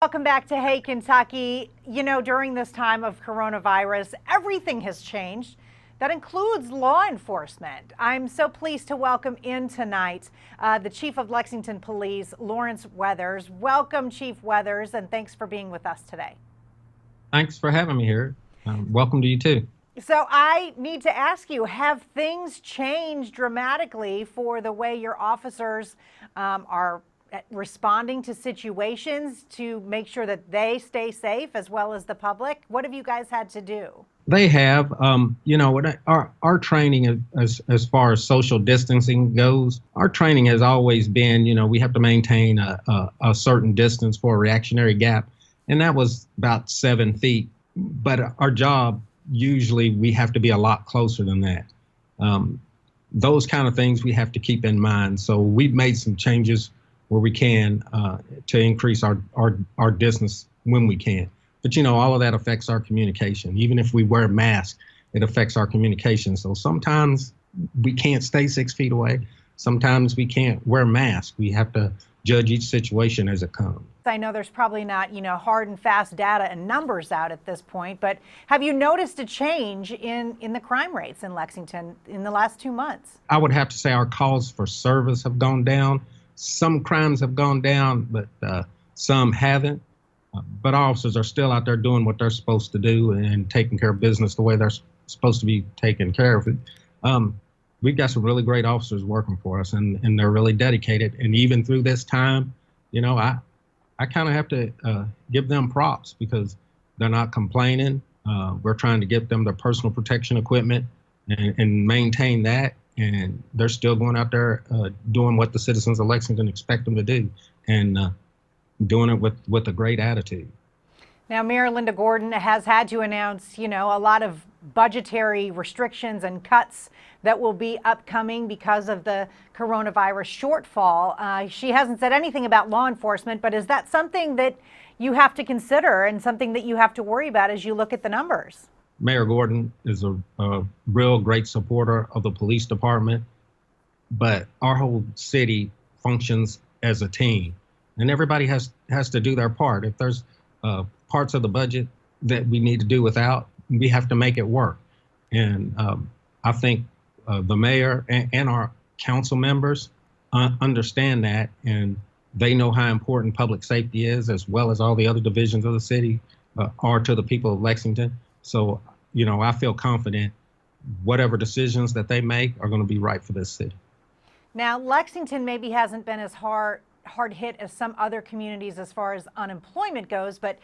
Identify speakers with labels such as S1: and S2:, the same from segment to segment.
S1: Welcome back to Hey Kentucky. You know, during this time of coronavirus, everything has changed. That includes law enforcement. I'm so pleased to welcome in tonight the Chief of Lexington Police, Lawrence Weathers. Welcome, Chief Weathers, and thanks for being with us today.
S2: Thanks for having me here. Welcome to you too.
S1: So I need to ask you, have things changed dramatically for the way your officers are responding to situations to make sure that they stay safe as well as the public? What have you guys had to do?
S2: They have, our training as far as social distancing goes, our training has always been, we have to maintain a certain distance for a reactionary gap. And that was about 7 feet. But our job, usually we have to be a lot closer than that. Those kind of things we have to keep in mind. So we've made some changes where we can to increase our distance when we can. But, all of that affects our communication. Even if we wear a mask, it affects our communication. So sometimes we can't stay 6 feet away. Sometimes we can't wear masks. We have to judge each situation as it comes.
S1: I know there's probably not, hard and fast data and numbers out at this point, but have you noticed a change in the crime rates in Lexington in the last 2 months?
S2: I would have to say our calls for service have gone down. Some crimes have gone down, but some haven't. But officers are still out there doing what they're supposed to do and taking care of business the way they're supposed to be taking care of it. We've got some really great officers working for us, and they're really dedicated. And even through this time, I kind of have to give them props because they're not complaining. We're trying to get them their personal protection equipment and maintain that. And they're still going out there doing what the citizens of Lexington expect them to do, and doing it with a great attitude.
S1: Now, Mayor Linda Gordon has had to announce, a lot of budgetary restrictions and cuts that will be upcoming because of the coronavirus shortfall. She hasn't said anything about law enforcement, but is that something that you have to consider and something that you have to worry about as you look at the numbers?
S2: Mayor Gordon is a real great supporter of the police department, but our whole city functions as a team, and everybody has to do their part. If there's parts of the budget that we need to do without, we have to make it work. And I think the mayor and our council members understand that, and they know how important public safety is, as well as all the other divisions of the city are to the people of Lexington. So, I feel confident whatever decisions that they make are going to be right for this city.
S1: Now, Lexington maybe hasn't been as hard hit as some other communities as far as unemployment goes, but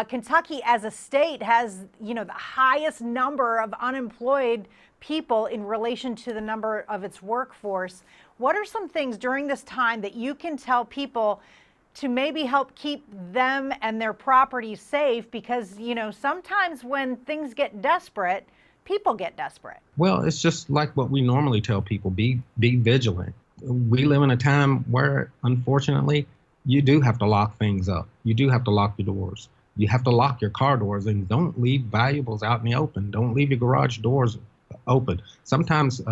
S1: Kentucky as a state has, the highest number of unemployed people in relation to the number of its workforce. What are some things during this time that you can tell people to maybe help keep them and their property safe? Because, sometimes when things get desperate, people get desperate.
S2: Well, it's just like what we normally tell people, be vigilant. We live in a time where, unfortunately, you do have to lock things up. You do have to lock your doors. You have to lock your car doors, and don't leave valuables out in the open. Don't leave your garage doors open. Sometimes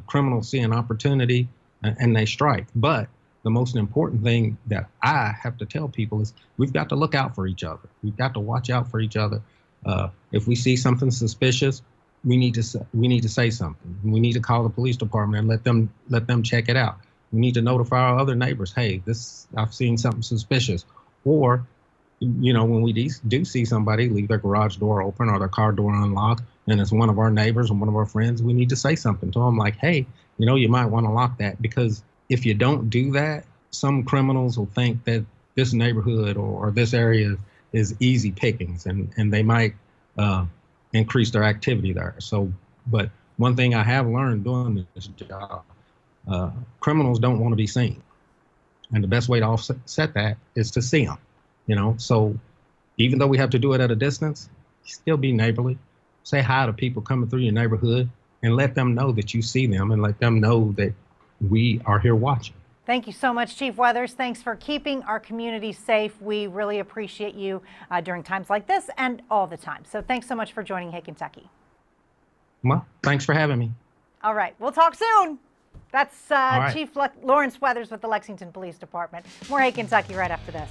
S2: criminals see an opportunity and they strike. But the most important thing that I have to tell people is we've got to look out for each other. We've got to watch out for each other. If we see something suspicious, we need to say something. We need to call the police department and let them check it out. We need to notify our other neighbors. Hey, I've seen something suspicious. Or, when we do see somebody leave their garage door open or their car door unlocked, and it's one of our neighbors and one of our friends, we need to say something to them like, hey, you might want to lock that, because if you don't do that, some criminals will think that this neighborhood or this area is easy pickings, and they might increase their activity there. So, but one thing I have learned doing this job, criminals don't want to be seen. And the best way to offset that is to see them, So even though we have to do it at a distance, still be neighborly. Say hi to people coming through your neighborhood and let them know that you see them, and let them know that we are here watching.
S1: Thank you so much, Chief Weathers. Thanks for keeping our community safe. We really appreciate you during times like this and all the time. So thanks so much for joining Hey Kentucky.
S2: Well, thanks for having me.
S1: All right, we'll talk soon. That's
S2: right.
S1: Chief Lawrence Weathers with the Lexington Police Department. More Hey Kentucky right after this.